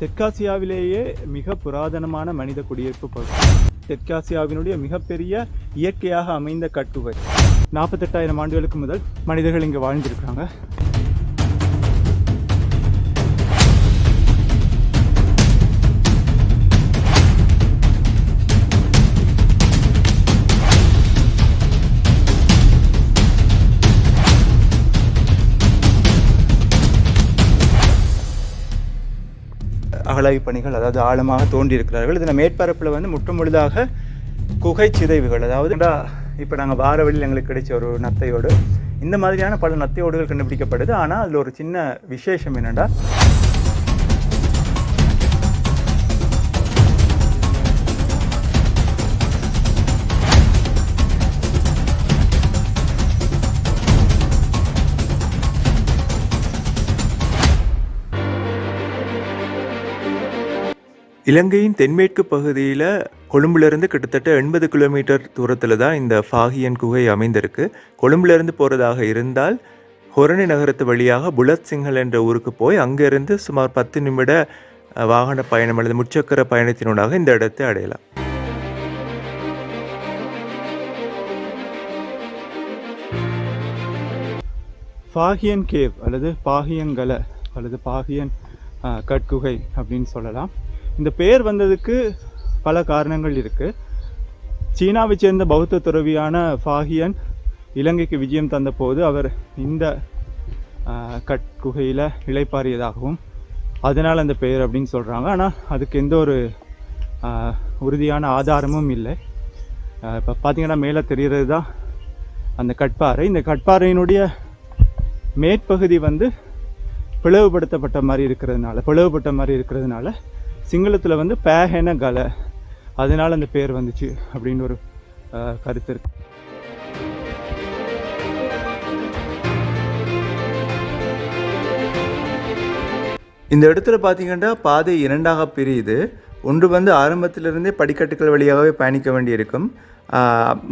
தெற்காசியாவிலேயே மிக புராதனமான மனித குடியிருப்பு பகுதி. தெற்காசியாவினுடைய மிகப்பெரிய இயற்கையாக அமைந்த கட்டுவை. 48,000 ஆண்டுகளுக்கு முதல் மனிதர்கள் இங்கே வாழ்ந்திருக்காங்க. அகழாய்வு பணிகள், அதாவது ஆழமாக தோன்றியிருக்கிறார்கள். இதில் மேற்பரப்பில் வந்து முற்றுமுழுதாக குகை சிதைவுகள், அதாவது இப்போ நாங்கள் வார வழியில் எங்களுக்கு கிடைச்ச ஒரு நத்தையோடு, இந்த மாதிரியான பல நத்தையோடுகள் கண்டுபிடிக்கப்படுது. ஆனால் அதில் ஒரு சின்ன விசேஷம் என்னென்னா, இலங்கையின் தென்மேற்கு பகுதியில் கொழும்புலேருந்து கிட்டத்தட்ட 80 கிலோமீட்டர் தூரத்தில் தான் இந்த ஃபாகியன் குகை அமைந்திருக்கு. கொழும்புலேருந்து போகிறதாக இருந்தால் ஹொரணி நகரத்து வழியாக புலத் சிங்கல் என்ற ஊருக்கு போய் அங்கேருந்து சுமார் 10 நிமிட வாகன பயணம் அல்லது முச்சக்கர பயணத்தினூடாக இந்த இடத்தை அடையலாம். ஃபாகியன் கேவ் அல்லது பாகியங்கல அல்லது பாகியன் கட்குகை அப்படின்னு சொல்லலாம். இந்த பெயர் வந்ததுக்கு பல காரணங்கள் இருக்குது. சீனாவை சேர்ந்த பௌத்த துறவியான ஃபாகியன் இலங்கைக்கு விஜயம் தந்தபோது அவர் இந்த கட்குகையில் இளைப்பாறியதாகவும் அதனால் அந்த பெயர் அப்படின்னு சொல்கிறாங்க. ஆனால் அதுக்கு எந்த ஒரு உறுதியான ஆதாரமும் இல்லை. இப்போ பார்த்திங்கன்னா மேலே தெரிகிறது தான் அந்த கட்பாறை. இந்த கட்பாறையினுடைய மேற்பகுதி வந்து பிளவுபட்ட மாதிரி இருக்கிறதுனால சிங்களத்தில் வந்து பேஹென கல, அதனால் அந்த பேர் வந்துச்சு அப்படின்னு ஒரு கருத்து இருக்கு. இந்த இடத்துல பார்த்தீங்கன்னா பாதை இரண்டாக பிரியுது. ஒன்று வந்து ஆரம்பத்திலிருந்தே படிக்கட்டுகள் வழியாகவே பயணிக்க வேண்டியிருக்கும்.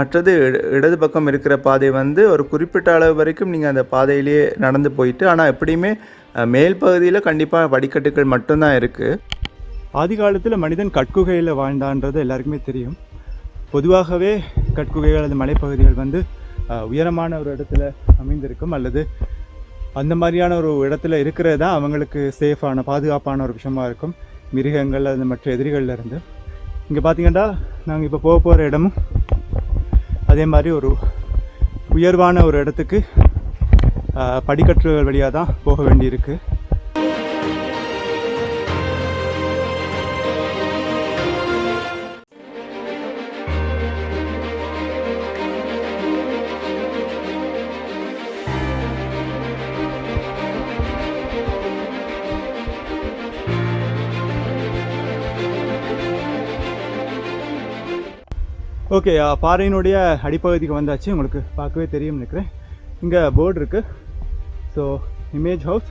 மற்றது இடது பக்கம் இருக்கிற பாதை வந்து ஒரு குறிப்பிட்ட அளவு வரைக்கும் நீங்கள் அந்த பாதையிலேயே நடந்து போயிட்டு, ஆனால் எப்படியுமே மேல் பகுதியில் கண்டிப்பாக படிக்கட்டுகள் மட்டும்தான் இருக்குது. ஆதி காலத்தில் மனிதன் கட்குகையில் வாழ்ந்தான்றது எல்லாருக்குமே தெரியும். பொதுவாகவே கட்குகைகள் அல்லது மலைப்பகுதிகள் வந்து உயரமான ஒரு இடத்துல அமைந்திருக்கும், அல்லது அந்த மாதிரியான ஒரு இடத்துல இருக்கிறது தான் அவங்களுக்கு சேஃபான பாதுகாப்பான ஒரு விஷயமா இருக்கும் மிருகங்கள் அல்லது மற்ற எதிரிகள்ல இருந்து. இங்கே பார்த்தீங்கன்னா நாங்கள் இப்போ போகிற இடமும் அதே மாதிரி ஒரு உயர்வான ஒரு இடத்துக்கு படிக்கட்டுகள் வழியாக தான் போக வேண்டியிருக்கு. ஓகே, பாறையினுடைய அடிப்பகுதிக்கு வந்தாச்சு. உங்களுக்கு பார்க்கவே தெரியும் நினைக்கிறேன். இங்கே போர்டு இருக்குது. So image house,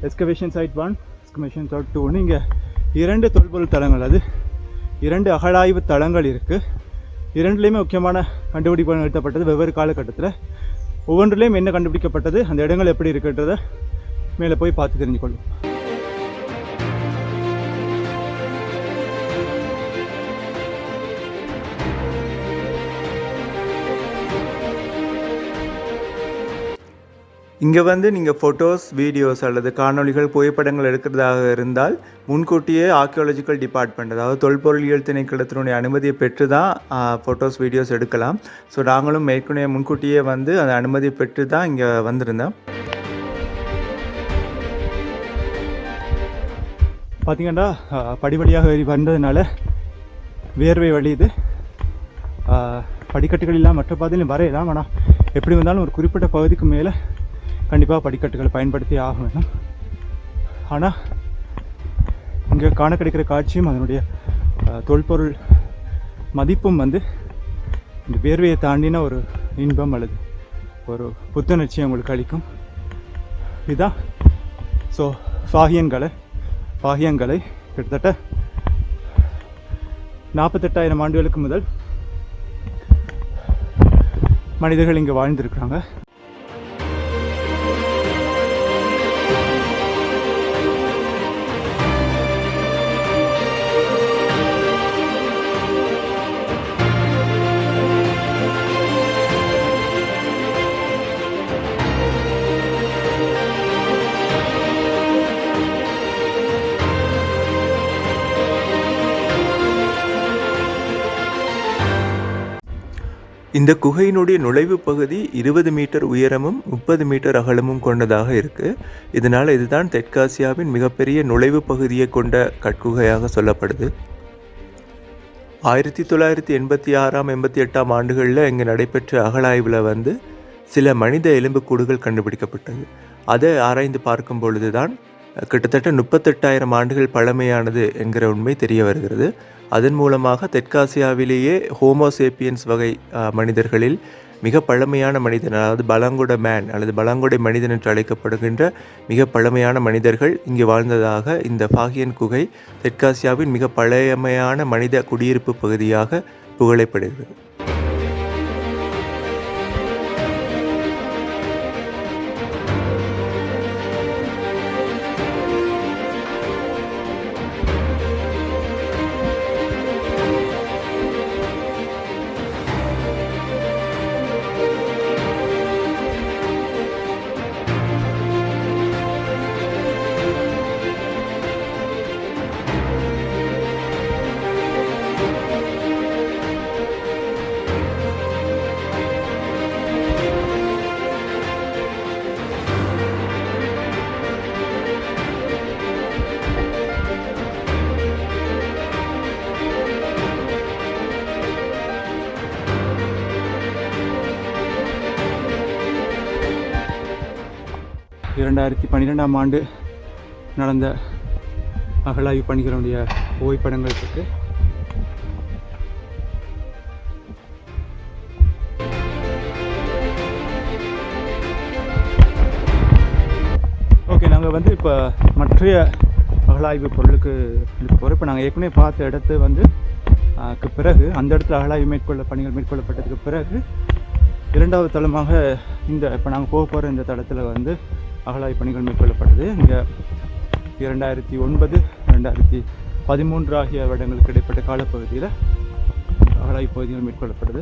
excavation site 1, excavation site 2. இங்கே 2 தொல்பொருள் தளங்கள், அது 2 அகழாய்வு தளங்கள் இருக்குது. 2லேயுமே முக்கியமான கண்டுபிடிப்புகள் நிறுத்தப்பட்டது வெவ்வேறு காலகட்டத்தில். ஒவ்வொன்றிலையும் என்ன கண்டுபிடிக்கப்பட்டது, அந்த இடங்கள் எப்படி இருக்குன்றதை மேலே போய் பார்த்து தெரிஞ்சுக்கொள்ளும். இங்கே வந்து நீங்கள் ஃபோட்டோஸ், வீடியோஸ் அல்லது காணொலிகள், புகைப்படங்கள் எடுக்கிறதாக இருந்தால் முன்கூட்டியே ஆர்கியாலஜிக்கல் டிபார்ட்மெண்ட், அதாவது தொல்பொருளியல் திணைக்களத்தினுடைய அனுமதியை பெற்று தான் ஃபோட்டோஸ், வீடியோஸ் எடுக்கலாம். ஸோ நாங்களும் ஏற்கனவே முன்கூட்டியே வந்து அந்த அனுமதியை பெற்று தான் இங்கே வந்திருந்தோம். பார்த்திங்கன்னா படிப்படியாக வந்ததுனால வேர்வை வழியுது. படிக்கட்டுகள் இல்லாமல் மற்ற பாதையிலும் வரையலாம். ஆனால் எப்படி வந்தாலும் ஒரு குறிப்பிட்ட பகுதிக்கு மேலே கண்டிப்பாக படிக்கட்டுகளை பயன்படுத்தி ஆக வேண்டும். ஆனால் இங்கே காண கிடைக்கிற காட்சியும் அதனுடைய தொல்பொருள் மதிப்பும் வந்து இந்த வேர்வையை தாண்டின ஒரு இன்பம் அல்லது ஒரு புத்துணர்ச்சி உங்களுக்கு அளிக்கும். இதுதான் ஸோ பாகியங்கலை கிட்டத்தட்ட 48,000 ஆண்டுகளுக்கு முதல் மனிதர்கள் இங்கே வாழ்ந்திருக்கிறாங்க. இந்த குகையினுடைய நுழைவு பகுதி 20 மீட்டர் உயரமும் 30 மீட்டர் அகலமும் கொண்டதாக இருக்குது. இதனால் இதுதான் தெற்காசியாவின் மிகப்பெரிய நுழைவு பகுதியை கொண்ட கட்குகையாக சொல்லப்படுது. 1986 88 ஆண்டுகளில் இங்கே நடைபெற்ற அகழாய்வில் வந்து சில மனித எலும்புக்கூடுகள் கண்டுபிடிக்கப்பட்டது. அதை ஆராய்ந்து பார்க்கும் பொழுது தான் கிட்டத்தட்ட 38,000 ஆண்டுகள் பழமையானது என்கிற உண்மை தெரிய வருகிறது. அதன் மூலமாக தெற்காசியாவிலேயே ஹோமோசேப்பியன்ஸ் வகை மனிதர்களில் மிக பழமையான மனிதன், அதாவது பழங்குட மேன் அல்லது பழங்குடை மனிதன் என்று அழைக்கப்படுகின்ற மிக பழமையான மனிதர்கள் இங்கு வாழ்ந்ததாக இந்த ஃபாகியன் குகை தெற்காசியாவின் மிக பழமையான மனித குடியிருப்பு பகுதியாக புகழப்படுகிறது. ஆண்டு நடந்த அகழாய்வு பணிகளுடைய புகைப்படங்கள் இருக்கு. ஓகே, நாங்கள் வந்து இப்போ மற்றைய அகழாய்வு பொருளுக்கு போகிறோம். இப்போ நாங்கள் ஏற்கனவே பார்த்த இடத்து வந்து பிறகு அந்த இடத்துல அகழாய்வு பணிகள் மேற்கொள்ளப்பட்டதுக்கு பிறகு இரண்டாவது தளமாக இப்போ நாங்கள் போக போகிற இந்த தளத்தில் வந்து அகழாய்வு பணிகள் மேற்கொள்ளப்பட்டது. இங்கே 2009 2013 ஆகிய வருடங்களுக்கு இடைப்பட்ட காலப்பகுதியில் அகழாய்வு பகுதிகள் மேற்கொள்ளப்பட்டது.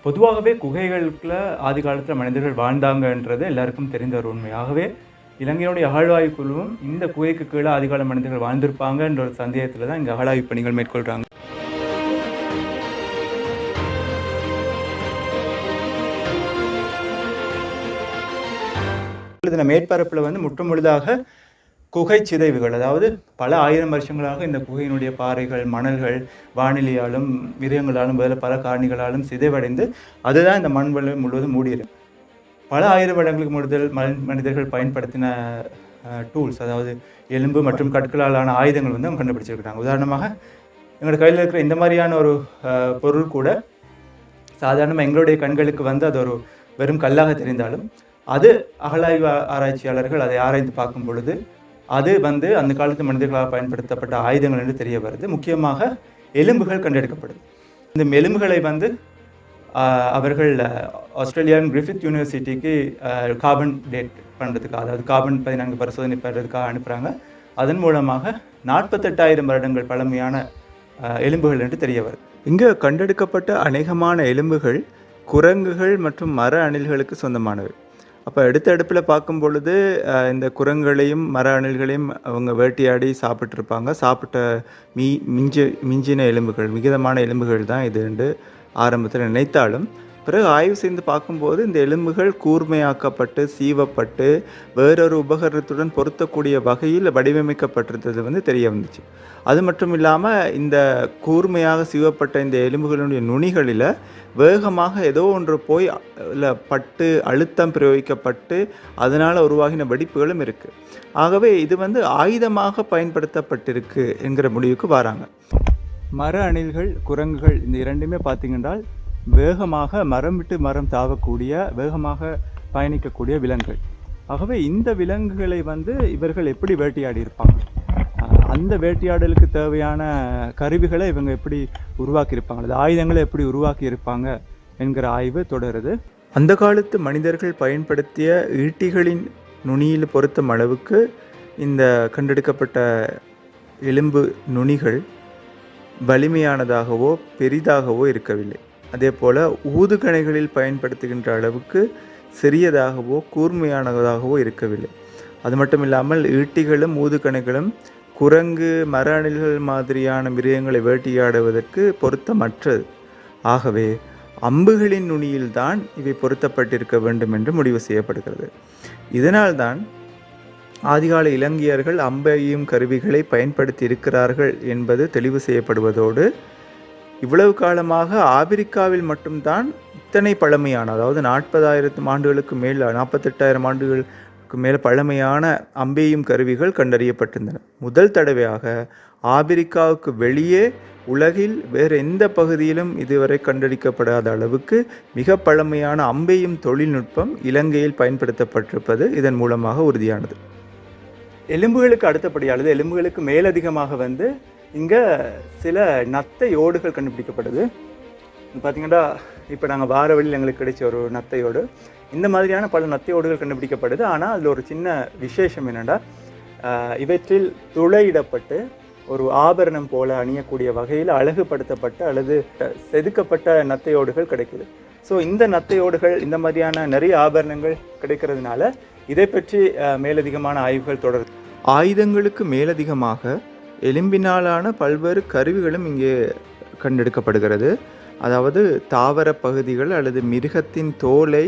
பொதுவாகவே குகைகளுக்குள்ள ஆதி காலத்தில் மனிதர்கள் வாழ்ந்தாங்கன்றது எல்லாருக்கும் தெரிந்த ஒரு உண்மை. ஆகவே இலங்கையினுடைய அகழ்வாய்வு குழுவும் இந்த குகைக்கு கீழே ஆதிகால மனிதர்கள் வாழ்ந்திருப்பாங்கன்ற ஒரு சந்தேகத்தில் தான் இங்கே அகழாய்வு பணிகள் மேற்கொள்கிறாங்க. இந்த மேற்பரப்பில் வந்து முற்றுமுழுதாக குகை சிதைவுகள், அதாவது பல ஆயிரம் வருஷங்களாக இந்த குகையினுடைய பாறைகள், மணல்கள் வானிலையாலும் மிருகங்களாலும் வேறு பல காரணிகளாலும் சிதைவடைந்து அதுதான் இந்த மண்வெளி முழுவதும் மூடியிருக்கு. பல ஆயிரம் வருடங்களுக்கு முதல் மனிதர்கள் பயன்படுத்தின டூல்ஸ், அதாவது எலும்பு மற்றும் கற்களாலான ஆயுதங்கள் வந்து அவங்க கண்டுபிடிச்சிருக்கிறாங்க. உதாரணமாக எங்களோட கையில் இருக்கிற இந்த மாதிரியான ஒரு பொருள் கூட சாதாரணமாக எங்களுடைய கண்களுக்கு வந்து அது ஒரு வெறும் கல்லாக தெரிந்தாலும் அது அகழாய்வு ஆராய்ச்சியாளர்கள் அதை ஆராய்ந்து பார்க்கும் பொழுது அது வந்து அந்த காலத்து மனிதர்களால் பயன்படுத்தப்பட்ட ஆயுதங்கள் என்று தெரிய வருது. முக்கியமாக எலும்புகள் கண்டெடுக்கப்படுது. இந்த எலும்புகளை வந்து அவர்கள் ஆஸ்திரேலியாவின் கிரிஃபித் யூனிவர்சிட்டிக்கு கார்பன் டேட் பண்ணுறதுக்காக, அதாவது கார்பன் 14 பரிசோதனை பண்ணுறதுக்காக அனுப்புகிறாங்க. அதன் மூலமாக 48,000 வருடங்கள் பழமையான எலும்புகள் என்று தெரிய வருது. இங்கே கண்டெடுக்கப்பட்ட அநேகமான எலும்புகள் குரங்குகள் மற்றும் மர அணில்களுக்கு சொந்தமானவை. அப்போ எடுத்த அடுப்பில் பார்க்கும் பொழுது இந்த குரங்குகளையும் மர அணில்களையும் அவங்க வேட்டையாடி சாப்பிட்ருப்பாங்க. சாப்பிட்ட மிஞ்சின எலும்புகள், மிகுதமான எலும்புகள் தான் இதுண்டு ஆரம்பத்தில் நினைத்தாலும் பிறகு ஆய்வு செய்து பார்க்கும்போது இந்த எலும்புகள் கூர்மையாக்கப்பட்டு சீவப்பட்டு வேறொரு உபகரணத்துடன் பொருத்தக்கூடிய வகையில் வடிவமைக்கப்பட்டிருந்தது வந்து தெரிய வந்துச்சு. அது மட்டும் இல்லாமல் இந்த கூர்மையாக சீவப்பட்ட இந்த எலும்புகளுடைய நுனிகளில் வேகமாக ஏதோ ஒன்று போய் இல்லை பட்டு அழுத்தம் பிரயோகிக்கப்பட்டு அதனால் உருவாகின வெடிப்புகளும் இருக்குது. ஆகவே இது வந்து ஆயுதமாக பயன்படுத்தப்பட்டிருக்கு என்கிற முடிவுக்கு வராங்க. மர அணில்கள், குரங்குகள் இந்த இரண்டுமே பார்த்திங்கன்றால் வேகமாக மரம் விட்டு மரம் தாவக்கூடிய, வேகமாக பயணிக்கக்கூடிய விலங்குகள். ஆகவே இந்த விலங்குகளை வந்து இவர்கள் எப்படி வேட்டையாடி இருப்பாங்க, அந்த வேட்டையாடலுக்கு தேவையான கருவிகளை இவங்க எப்படி உருவாக்கியிருப்பாங்க, அல்லது ஆயுதங்களை எப்படி உருவாக்கி இருப்பாங்க என்கிற ஆய்வு தொடருது. அந்த காலத்து மனிதர்கள் பயன்படுத்திய ஈட்டிகளின் நுனியில் பொருத்தும் அளவுக்கு இந்த கண்டெடுக்கப்பட்ட எலும்பு நுனிகள் வலிமையானதாகவோ பெரிதாகவோ இருக்கவில்லை. அதே போல் ஊதுகணைகளில் பயன்படுத்துகின்ற அளவுக்கு சிறியதாகவோ கூர்மையானதாகவோ இருக்கவில்லை. அது மட்டும் இல்லாமல் ஈட்டிகளும் ஊதுகணைகளும் குரங்கு, மர அணில்கள் மாதிரியான மிருகங்களை வேட்டையாடுவதற்கு பொருத்தமற்றது. ஆகவே அம்புகளின் நுனியில்தான் இவை பொருத்தப்பட்டிருக்க வேண்டும் என்று முடிவு செய்யப்படுகிறது. இதனால்தான் ஆதிகால இலங்கையர்கள் அம்பையும் கருவிகளை பயன்படுத்தி இருக்கிறார்கள் என்பது தெளிவு செய்யப்படுவதோடு, இவ்வளவு காலமாக ஆப்பிரிக்காவில் மட்டும்தான் இத்தனை பழமையான, அதாவது 40,000 ஆண்டுகளுக்கு மேல், 48,000 ஆண்டுகளுக்கு மேல் பழமையான அம்பேயும் கருவிகள் கண்டறியப்பட்டிருந்தன. முதல் தடவையாக ஆப்பிரிக்காவுக்கு வெளியே உலகில் வேறு எந்த பகுதியிலும் இதுவரை கண்டறிக்கப்படாத அளவுக்கு மிக பழமையான அம்பேயும் தொழில்நுட்பம் இலங்கையில் பயன்படுத்தப்பட்டிருப்பது இதன் மூலமாக உறுதியானது. எலும்புகளுக்கு அடுத்தபடியானது, எலும்புகளுக்கு மேலதிகமாக இங்கே சில நத்தை ஓடுகள் கண்டுபிடிக்கப்படுது. பார்த்திங்கன்னா இப்போ நாங்கள் வார வழியில் எங்களுக்கு கிடைச்ச ஒரு நத்தையோடு, இந்த மாதிரியான பல நத்தையோடுகள் கண்டுபிடிக்கப்படுது. ஆனால் அதில் ஒரு சின்ன விசேஷம் என்னென்னா, இவற்றில் துளையிடப்பட்டு ஒரு ஆபரணம் போல அணியக்கூடிய வகையில் அழகுபடுத்தப்பட்ட அல்லது செதுக்கப்பட்ட நத்தையோடுகள் கிடைக்குது. ஸோ இந்த நத்தையோடுகள், இந்த மாதிரியான நிறைய ஆபரணங்கள் கிடைக்கிறதுனால இதை பற்றி மேலதிகமான ஆய்வுகள் தொடருது. ஆயுதங்களுக்கு மேலதிகமாக எலும்பினாலான பல்வேறு கருவிகளும் இங்கே கண்டெடுக்கப்படுகிறது. அதாவது தாவர பகுதிகள் அல்லது மிருகத்தின் தோலை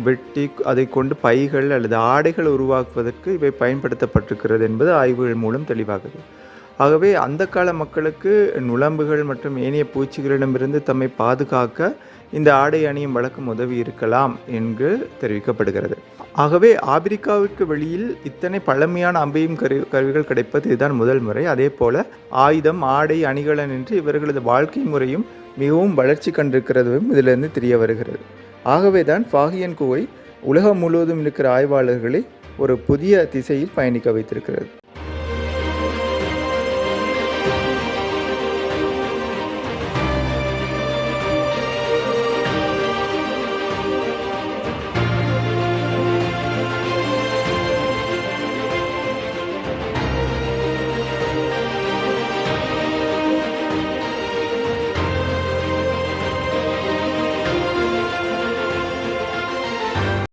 வெட்டி அதை கொண்டு பைகள் அல்லது ஆடைகள் உருவாக்குவதற்கு இவை பயன்படுத்தப்பட்டிருக்கிறது என்பது ஆய்வுகள் மூலம் தெளிவாகுது. ஆகவே அந்த கால மக்களுக்கு நுளம்புகள் மற்றும் ஏனைய பூச்சிகளிடமிருந்து தம்மை பாதுகாக்க இந்த ஆடை அணியும் வழக்கம் உதவி இருக்கலாம் என்று தெரிவிக்கப்படுகிறது. ஆகவே ஆப்பிரிக்காவிற்கு வெளியில் இத்தனை பழமையான அம்பையும் கருவிகள் கிடைப்பது இதுதான் முதல் முறை. அதே போல ஆயுதம், ஆடை, அணிகலன் என்று இவர்களது வாழ்க்கை முறையும் மிகவும் வளர்ச்சி கண்டிருக்கிறதும் இதிலிருந்து தெரிய வருகிறது. ஆகவே தான் ஃபாஹியன் குகை உலகம் முழுவதும் இருக்கிற ஆய்வாளர்களை ஒரு புதிய திசையில் பயணிக்க வைத்திருக்கிறது.